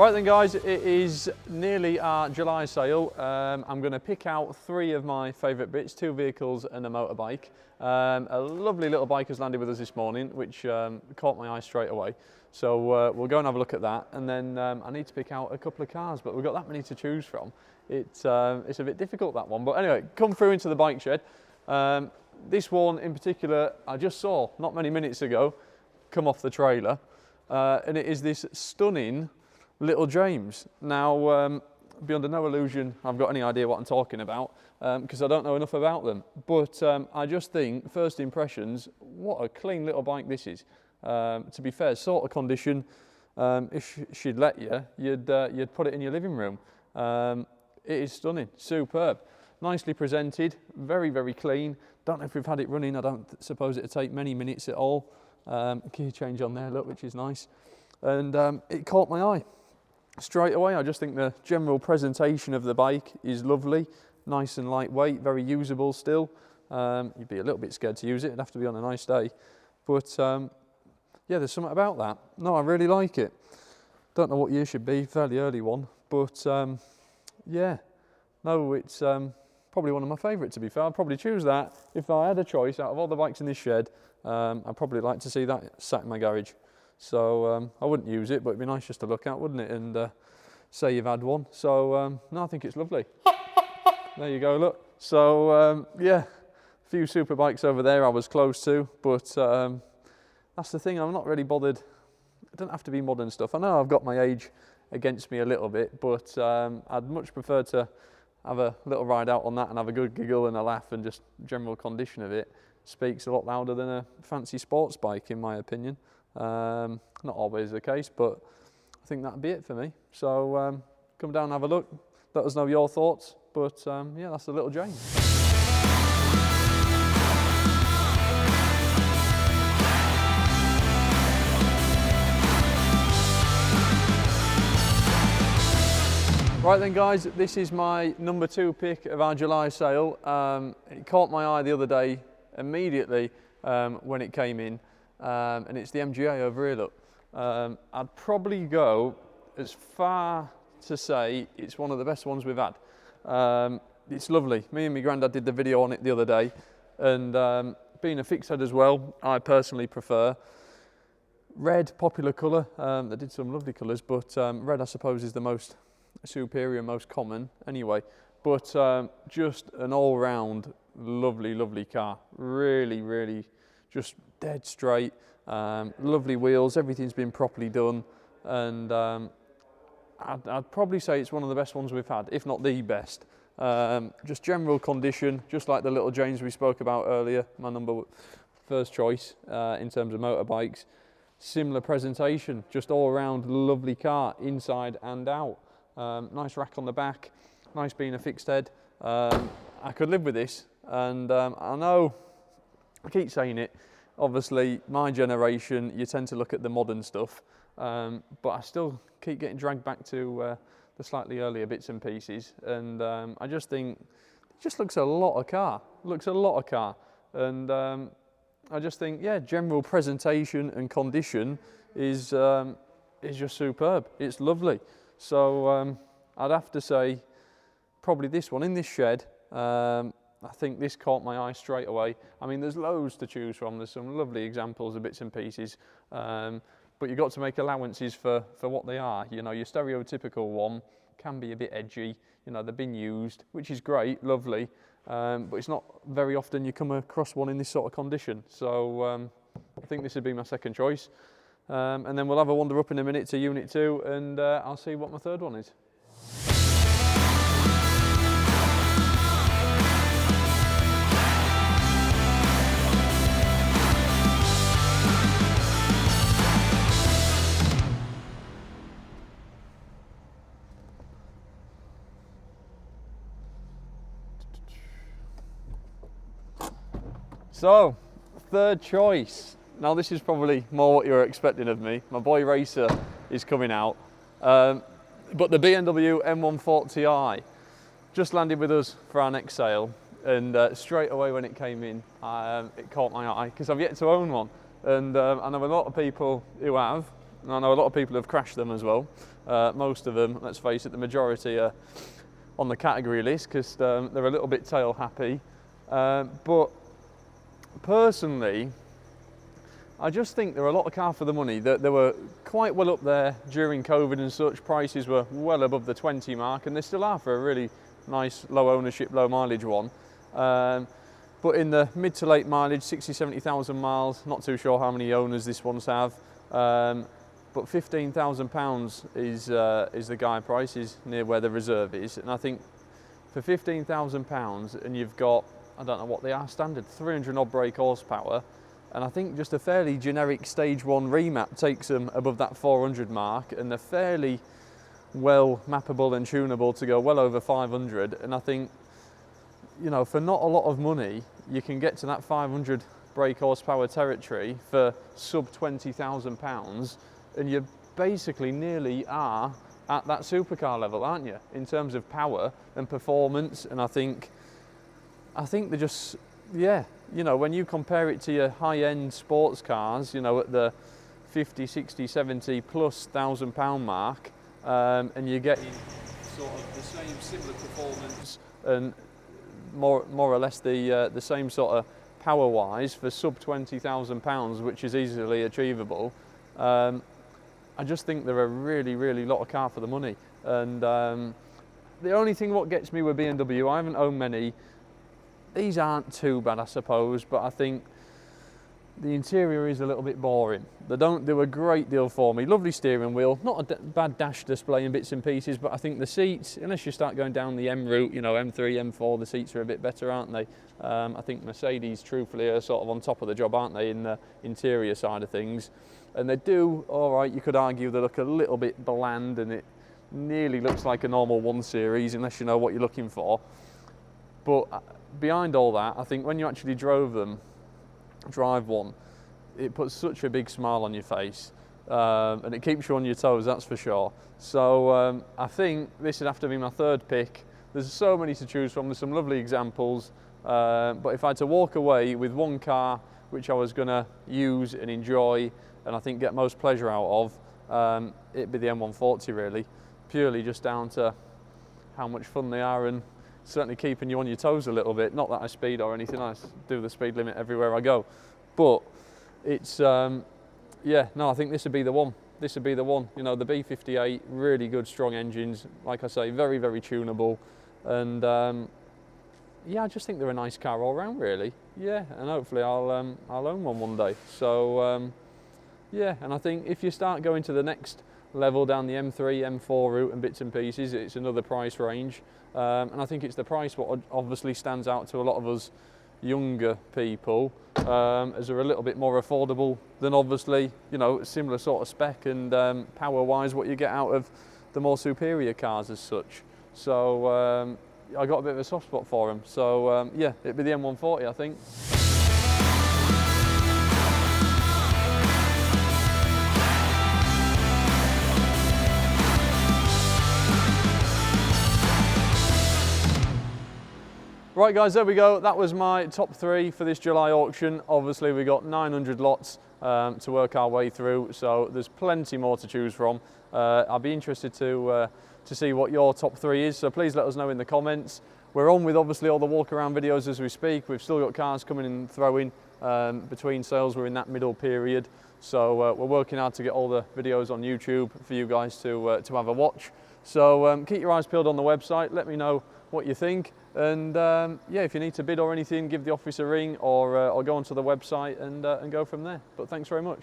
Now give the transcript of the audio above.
Right then guys, it is nearly our July sale. I'm going to pick out 3 of my favourite bits, 2 vehicles and a motorbike. A lovely little bike has landed with us this morning, which caught my eye straight away. So we'll go and have a look at that, and then I need to pick out a couple of cars, but we've got that many to choose from. It's a bit difficult, that one, but anyway, come through into the bike shed. This one in particular I just saw not many minutes ago come off the trailer, and it is this stunning Little James. Now, be under no illusion I've got any idea what I'm talking about, because I don't know enough about them. But I just think, first impressions, what a clean little bike this is. To be fair, sort of condition, if she'd let you, you'd put it in your living room. It is stunning, superb, nicely presented, very, very clean. Don't know if we've had it running. I don't suppose it'll take many minutes at all. Key change on there, look, which is nice. And it caught my eye straight away. I just think the general presentation of the bike is lovely, nice and lightweight, very usable still. You'd be a little bit scared to use it, it'd have to be on a nice day. But yeah, there's something about that. No, I really like it. Don't know what year should be, fairly early one, but yeah, no, it's probably one of my favourites, to be fair. I'd probably choose that if I had a choice out of all the bikes in this shed. I'd probably like to see that sat in my garage. So I wouldn't use it, but it'd be nice just to look at, wouldn't it? And say you've had one. So no, I think it's lovely. There you go, look. So yeah, a few super bikes over there I was close to, but that's the thing, I'm not really bothered. It doesn't have to be modern stuff. I know I've got my age against me a little bit, but I'd much prefer to have a little ride out on that and have a good giggle and a laugh, and just general condition of it speaks a lot louder than a fancy sports bike, in my opinion. Not always the case, but I think that'd be it for me. So come down and have a look, let us know your thoughts, but yeah, that's the Little James. Right then guys, this is my number 2 pick of our July sale. It caught my eye the other day immediately when it came in. And it's the MGA over here, look. I'd probably go as far to say it's one of the best ones we've had. It's lovely. Me and my granddad did the video on it the other day, and being a fixed head as well, I personally prefer red, popular colour. They did some lovely colours, but red I suppose is the most superior, most common anyway. But just an all-round lovely, lovely car. Really, really just dead straight, lovely wheels, everything's been properly done, and I'd probably say it's one of the best ones we've had, if not the best. Just general condition, just like the Little James we spoke about earlier, my first choice in terms of motorbikes. Similar presentation, just all around lovely car, inside and out. Nice rack on the back, nice being a fixed head. I could live with this, and I know I keep saying it, obviously my generation, you tend to look at the modern stuff, but I still keep getting dragged back to the slightly earlier bits and pieces, and I just think it just looks a lot of car, and I just think, yeah, general presentation and condition is just superb. It's lovely. So I'd have to say probably this one in this shed. I think this caught my eye straight away. I mean, there's loads to choose from. There's some lovely examples of bits and pieces, but you've got to make allowances for what they are. You know, your stereotypical one can be a bit edgy. You know, they've been used, which is great, lovely, but it's not very often you come across one in this sort of condition. So I think this would be my second choice. And then we'll have a wander up in a minute to Unit 2, and I'll see what my third one is. So, third choice. Now this is probably more what you're expecting of me. My boy Racer is coming out. But the BMW M140i just landed with us for our next sale. And straight away when it came in, it caught my eye because I've yet to own one. And I know a lot of people who have, And I know a lot of people have crashed them as well. Most of them, let's face it, the majority are on the category list because they're a little bit tail happy. But personally, I just think they're a lot of car for the money. They were quite well up there during COVID and such. Prices were well above the 20 mark, and they still are for a really nice low ownership, low mileage one. But in the mid to late mileage, 60, 70,000 miles, not too sure how many owners this one's have. But £15,000 is the guide price, is near where the reserve is. And I think for £15,000, and you've got, I don't know what they are, standard 300 odd brake horsepower. And I think just a fairly generic stage 1 remap takes them above that 400 mark, and they're fairly well mappable and tunable to go well over 500. And I think, you know, for not a lot of money, you can get to that 500 brake horsepower territory for sub £20,000, and you basically nearly are at that supercar level, aren't you, in terms of power and performance. And I think they're just, yeah, you know, when you compare it to your high-end sports cars, you know, at the 50, 60, 70 plus £1,000 mark, and you're getting sort of the same similar performance and more or less the same sort of power-wise for sub £20,000, which is easily achievable. I just think they're a really lot of car for the money. And the only thing what gets me with BMW, I haven't owned many. These aren't too bad, I suppose, but I think the interior is a little bit boring. They don't do a great deal for me. Lovely steering wheel, not a bad dash display in bits and pieces, but I think the seats, unless you start going down the M route, you know, M3, M4, the seats are a bit better, aren't they? I think Mercedes, truthfully, are sort of on top of the job, aren't they, in the interior side of things. And they do, all right, you could argue they look a little bit bland, and it nearly looks like a normal 1 Series, unless you know what you're looking for. But behind all that, I think when you actually drive one, it puts such a big smile on your face, and it keeps you on your toes, that's for sure. So I think this would have to be my 3rd pick. There's so many to choose from, there's some lovely examples, but if I had to walk away with one car which I was going to use and enjoy and I think get most pleasure out of, it'd be the M140 really, purely just down to how much fun they are and certainly keeping you on your toes a little bit. Not that I speed or anything, I do the speed limit everywhere I go. But it's, yeah, no, I think this would be the one. This would be the one. You know, the B58, really good, strong engines. Like I say, very tunable. And yeah, I just think they're a nice car all round, really. Yeah, and hopefully I'll own one day. So yeah, and I think if you start going to the next level down the M3, M4 route and bits and pieces, it's another price range. And I think it's the price what obviously stands out to a lot of us younger people, as they're a little bit more affordable than obviously, you know, similar sort of spec and power-wise what you get out of the more superior cars as such. So I got a bit of a soft spot for them. So yeah, it'd be the M140, I think. Right guys, there we go. That was my top 3 for this July auction. Obviously we got 900 lots to work our way through, so there's plenty more to choose from. I'll be interested to see what your top 3 is, so please let us know in the comments. We're on with obviously all the walk around videos as we speak. We've still got cars coming and throwing between sales. We're in that middle period, so we're working hard to get all the videos on YouTube for you guys to have a watch. So keep your eyes peeled on the website. Let me know what you think, and yeah, if you need to bid or anything, give the office a ring or go onto the website and go from there. But thanks very much.